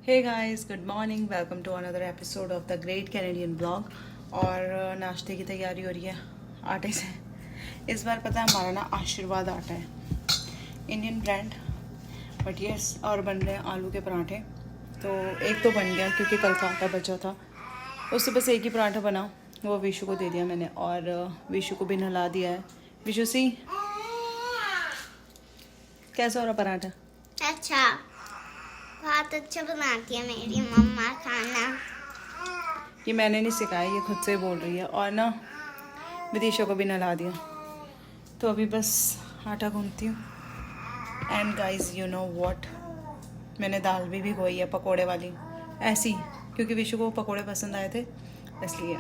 Hey guys, good morning. Welcome to another episode of the great Canadian blog. और नाश्ते की तैयारी हो रही है आटे से। इस बार पता है हमारा ना आशीर्वाद आटा है, इंडियन ब्रांड, बट यस। और बन रहे हैं आलू के पराठे। तो एक तो बन गया क्योंकि कल का आटा बचा था, उससे बस एक ही पराठा बना, वो विशु को दे दिया मैंने। और विशु को भी नहला दिया है। विशु सी, कैसा हो रहा पराठा? अच्छा, बहुत अच्छा बनाती है मेरी मम्मा खाना। ये मैंने नहीं सिखाया, ये खुद से बोल रही है। और ना विदिशा को भी नहला दिया, तो अभी बस आटा गूंथती हूँ। And guys, you know what, मैंने दाल भी भिगोई है पकोड़े वाली, ऐसी, क्योंकि विशु को पकोड़े पसंद आए थे, इसलिए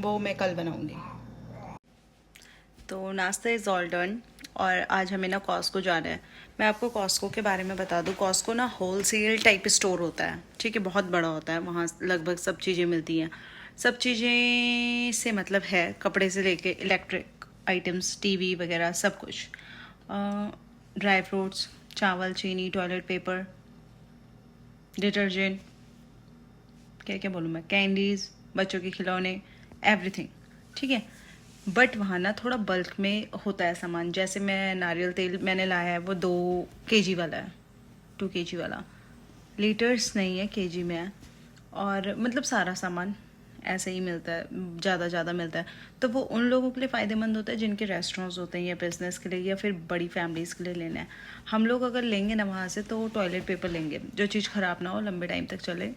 वो मैं कल बनाऊँगी। तो नाश्ता इज़ ऑल डन। और आज हमें ना कॉस्को जाना है। मैं आपको कॉस्को के बारे में बता दूँ। कॉस्को ना होल सेल टाइप स्टोर होता है, ठीक है, बहुत बड़ा होता है। वहाँ लगभग सब चीज़ें मिलती हैं। सब चीज़ें से मतलब है कपड़े से लेके इलेक्ट्रिक आइटम्स, टीवी वगैरह सब कुछ, ड्राई फ्रूट्स, चावल, चीनी, टॉयलेट पेपर, डिटर्जेंट, क्या क्या बोलूँ मैं, कैंडीज़, बच्चों के खिलौने, एवरीथिंग, ठीक है। बट वहाँ ना थोड़ा बल्क में होता है सामान। जैसे मैं नारियल तेल मैंने लाया है, वो 2 kg वाला है, 2 kg वाला, लीटर्स नहीं है, kg में है। और मतलब सारा सामान ऐसे ही मिलता है, ज़्यादा मिलता है। तो वो उन लोगों के लिए फ़ायदेमंद होता है जिनके रेस्टोरेंट्स होते हैं, या बिज़नेस के लिए, या फिर बड़ी फैमिलीज़ के लिए लेना है। हम लोग अगर लेंगे ना वहाँ से, तो टॉयलेट पेपर लेंगे जो चीज़ ख़राब ना हो, लंबे टाइम तक चले।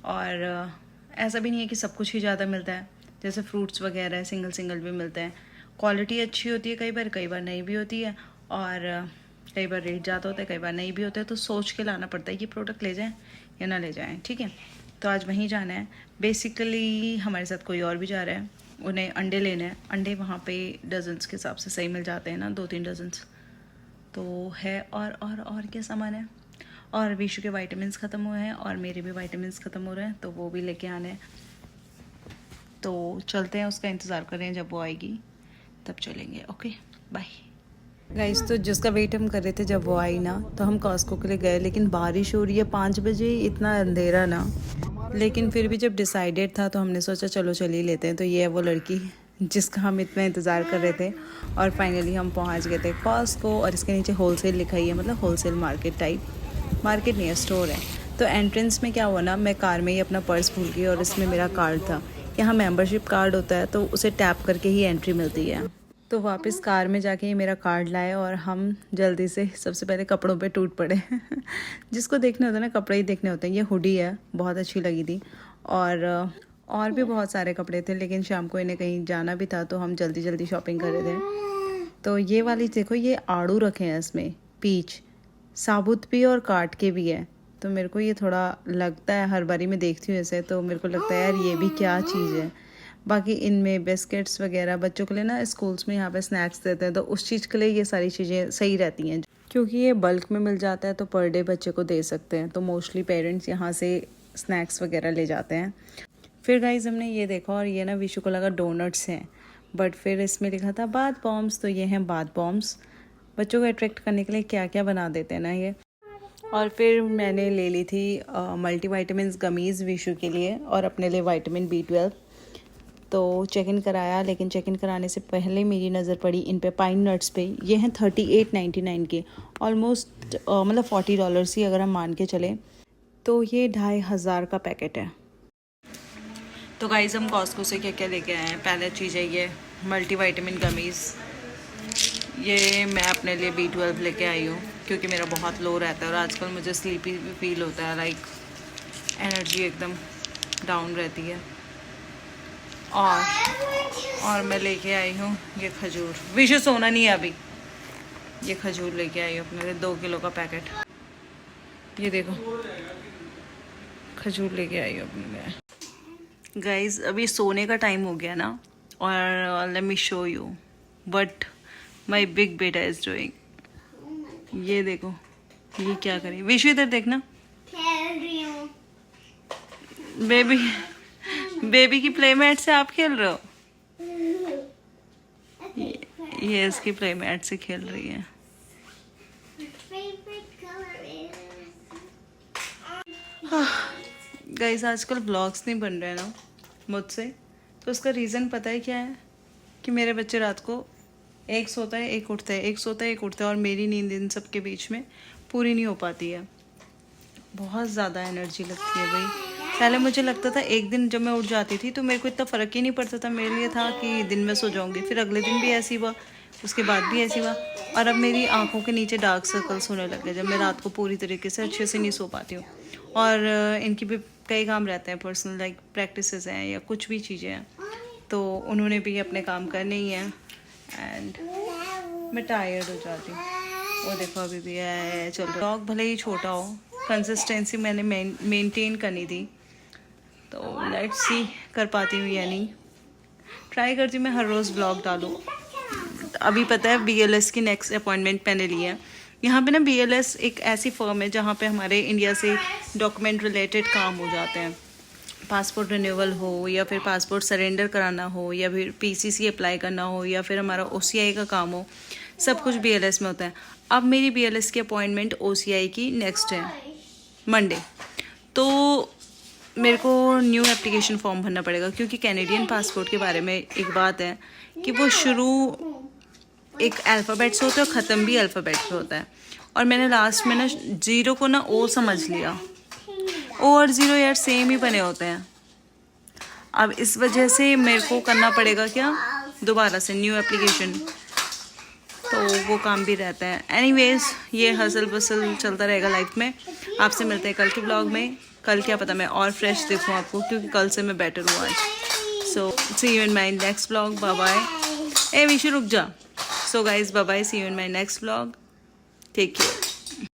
और ऐसा भी नहीं है कि सब कुछ ही ज़्यादा मिलता है। जैसे फ्रूट्स वगैरह सिंगल सिंगल भी मिलते हैं। क्वालिटी अच्छी होती है कई बार नहीं भी होती है। और कई बार रेट ज़्यादा होता है, कई बार नहीं भी होता है। तो सोच के लाना पड़ता है कि प्रोडक्ट ले जाएं या ना ले जाएं, ठीक है। तो आज वहीं जाना है। बेसिकली हमारे साथ कोई और भी जा रहा है, उन्हें अंडे लेने हैं। अंडे वहाँ पे डजन्स के हिसाब से सही मिल जाते हैं ना, 2-3 डजन्स तो है। और क्या सामान है। और विशु के वाइटामिन ख़त्म हुए हैं और मेरे भी वाइटामिन ख़त्म हो रहे हैं, तो वो भी लेके आने हैं। तो चलते हैं, उसका इंतज़ार कर रहे हैं, जब वो आएगी तब चलेंगे। Okay, bye guys. तो जिसका वेट हम कर रहे थे, जब वो आई ना, तो हम कॉस्को के लिए गए, लेकिन बारिश हो रही है 5 बजे, इतना अंधेरा ना। लेकिन फिर भी जब डिसाइडेड था तो हमने सोचा चलो चल ही लेते हैं। तो ये है वो लड़की जिसका हम इतना इंतज़ार कर रहे थे। और फाइनली हम पहुंच गए थे कॉस्को। और इसके नीचे होलसेल लिखा ही है, मतलब होलसेल मार्केट टाइप, मार्केट नहीं है, स्टोर है। तो एंट्रेंस में क्या हुआ ना, मैं कार में ही अपना पर्स भूल गई और इसमें मेरा कार्ड था। यहाँ मेंबरशिप कार्ड होता है, तो उसे टैप करके ही एंट्री मिलती है। तो वापस कार में जाके ही मेरा कार्ड लाए और हम जल्दी से सबसे पहले कपड़ों पे टूट पड़े जिसको देखने होता है ना, कपड़े ही देखने होते हैं। ये हुडी है, बहुत अच्छी लगी थी। और भी बहुत सारे कपड़े थे, लेकिन शाम को इन्हें कहीं जाना भी था, तो हम जल्दी जल्दी शॉपिंग कर रहे थे। तो ये वाली देखो, ये आड़ू रखे हैं इसमें, पीच, साबुत भी और काट के भी है। तो मेरे को ये थोड़ा लगता है, हर बारी मैं देखती हूँ ऐसे, तो मेरे को लगता है यार ये भी क्या चीज़ है। बाकी इनमें बिस्किट्स वगैरह बच्चों के लिए ना, स्कूल्स में यहाँ पे स्नैक्स देते हैं, तो उस चीज़ के लिए ये सारी चीज़ें सही रहती हैं, क्योंकि ये बल्क में मिल जाता है, तो पर डे बच्चे को दे सकते हैं। तो मोस्टली पेरेंट्स यहाँ से स्नैक्स वगैरह ले जाते हैं। फिर गाइज हमने ये देखा, और ये ना विशु को लगा डोनट्स हैं, बट फिर इसमें लिखा था बाथ बॉम्ब्स। तो ये हैं बाथ बॉम्ब्स। बच्चों को अट्रैक्ट करने के लिए क्या क्या बना देते हैं ना ये। और फिर मैंने ले ली थी मल्टी वाइटामिन गमीज़ विशु के लिए, और अपने लिए विटामिन B12। तो चेक इन कराया, लेकिन चेक इन कराने से पहले मेरी नज़र पड़ी इन पे, पाइन नट्स पे। ये हैं 38.99 के, ऑलमोस्ट मतलब $40 ही अगर हम मान के चलें, तो ये 2500 का पैकेट है। तो गाइस, हम कॉस्को से क्या क्या लेके आए हैं। पहले चीज़ है ये मल्टी वाइटामिन गमीज़। ये मैं अपने लिए B12 लेके आई हूँ, क्योंकि मेरा बहुत लो रहता है और आजकल मुझे स्लीपी भी फील होता है, लाइक एनर्जी एकदम डाउन रहती है। और मैं लेके आई हूँ ये खजूर। विशु सोना नहीं है अभी। ये खजूर लेके आई हूँ अपने लिए, 2 किलो का पैकेट। ये देखो, खजूर लेके आई हूँ अपने लिए। गाइज, अभी सोने का टाइम हो गया ना, और let me show you but my big बेटा इज डूइंग। ये देखो, ये क्या करे। विशु इधर देखना, खेल रही हूँ। बेबी की प्लेमेट से आप खेल रहे हो। ये इसकी प्लेमेट से खेल रही है। गाइस आजकल ब्लॉग्स नहीं बन रहे ना मुझसे, तो उसका रीज़न पता है क्या है कि मेरे बच्चे रात को एक सोता है एक उठता है, एक सोता है एक उठता है, और मेरी नींद इन सब के बीच में पूरी नहीं हो पाती है। बहुत ज़्यादा एनर्जी लगती है भाई। पहले मुझे लगता था एक दिन जब मैं उठ जाती थी तो मेरे को इतना फ़र्क ही नहीं पड़ता था, मेरे लिए था कि दिन में सो जाऊंगी, फिर अगले दिन भी ऐसी हुआ, उसके बाद भी ऐसी हुआ, और अब मेरी आंखों के नीचे डार्क सर्कल्स होने लग गए जब मैं रात को पूरी तरीके से अच्छे से नहीं सो पाती हूँ। और इनकी भी कई काम रहते हैं पर्सनल, लाइक प्रैक्टिसेस हैं या कुछ भी चीज़ें हैं, तो उन्होंने भी अपने काम करने ही हैं, एंड मैं टायर्ड हो जाती हूँ। वो देखो अभी भी है चल रहा। ब्लॉग भले ही छोटा हो, कंसिस्टेंसी मैंने मेंटेन करनी थी, तो लेट्स सी कर पाती हूँ या नहीं। ट्राई करती हूँ मैं हर रोज़ ब्लॉग डालूँ। अभी पता है BLS की नेक्स्ट अपॉइंटमेंट मैंने ली है। यहाँ पे ना BLS एक ऐसी फर्म है जहाँ पे हमारे इंडिया से डॉक्यूमेंट रिलेटेड काम हो जाते हैं। पासपोर्ट रिन्यूअल हो, या फिर पासपोर्ट सरेंडर कराना हो, या फिर PCC अप्लाई करना हो, या फिर हमारा OCI का काम हो, सब कुछ BLS में होता है। अब मेरी BLS की अपॉइंटमेंट OCI की नेक्स्ट है मंडे, तो मेरे को न्यू एप्लीकेशन फॉर्म भरना पड़ेगा, क्योंकि कैनेडियन पासपोर्ट के बारे में एक बात है कि वो शुरू एक अल्फ़ाबेट से होता है और ख़त्म भी अल्फ़ाबेट से होता है, और मैंने लास्ट में ना 0 को ना O समझ लिया। O और 0 यार सेम ही बने होते हैं। अब इस वजह से मेरे को करना पड़ेगा क्या, दोबारा से न्यू एप्लीकेशन, तो वो काम भी रहता है। एनीवेज ये हसल बसल चलता रहेगा लाइफ में। आपसे मिलते हैं कल के ब्लॉग में। कल क्या पता मैं और फ्रेश देखूँ आपको, क्योंकि कल से मैं बेटर हूँ आज। So see you in my next blog, bye bye. ए विशु रुक जा। So guys bye bye, see you in my next blog, take care.